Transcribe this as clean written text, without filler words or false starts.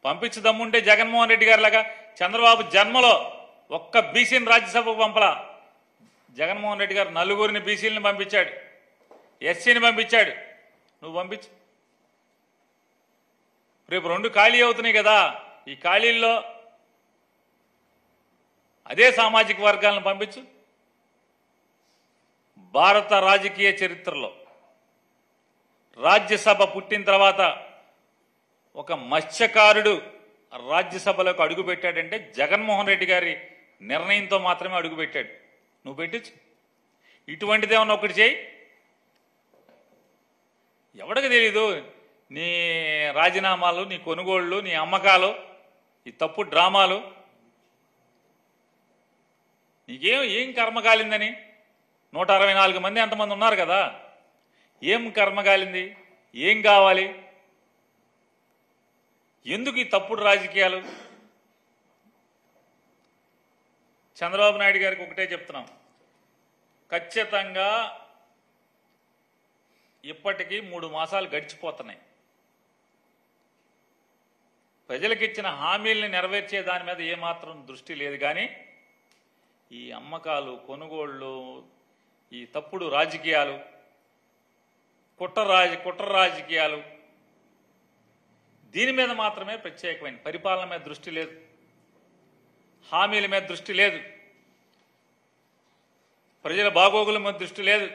పంపించి దమ్ముంటే జగన్మోహన్ రెడ్డి గారి లాగా చంద్రబాబు జన్మలో ఒక్క బీసీని రాజ్యసభకు పంపలా. జగన్మోహన్ రెడ్డి గారు నలుగురిని బీసీలను పంపించాడు, ఎస్సీని పంపించాడు. నువ్వు పంపించు. రేపు 2 ఖాళీ అవుతున్నాయి కదా, ఈ ఖాళీల్లో అదే సామాజిక వర్గాలను పంపించు. భారత రాజకీయ చరిత్రలో రాజ్యసభ పుట్టిన తర్వాత ఒక మత్స్యకారుడు రాజ్యసభలోకి అడుగుపెట్టాడంటే జగన్మోహన్ రెడ్డి గారి నిర్ణయంతో మాత్రమే అడుగుపెట్టాడు. నువ్వు పెట్టించు. ఇటువంటిదేమన్నా ఒకటి చేయి. ఎవడికి తెలీదు నీ రాజీనామాలు, నీ కొనుగోళ్లు, నీ అమ్మకాలు, ఈ తప్పు డ్రామాలు. నీకేం కర్మ కాలిందని 164 మంది అంతమంది ఉన్నారు కదా, ఏం కర్మ కాలింది? ఏం కావాలి? ఎందుకు ఈ తప్పుడు రాజకీయాలు? చంద్రబాబు నాయుడు గారికి ఒకటే చెప్తున్నాం, ఖచ్చితంగా ఇప్పటికీ 3 మాసాలు గడిచిపోతున్నాయి. ప్రజలకిచ్చిన హామీల్ని నెరవేర్చే దాని మీద ఏమాత్రం దృష్టి లేదు. కానీ ఈ అమ్మకాలు, కొనుగోళ్లు, ఈ తప్పుడు రాజకీయాలు, కుట్ర రాజకీయాలు, దీని మీద మాత్రమే ప్రత్యేకమైన పరిపాలన మీద దృష్టి లేదు, హామీల మీద దృష్టి లేదు, ప్రజల బాగోగుల మీద దృష్టి లేదు.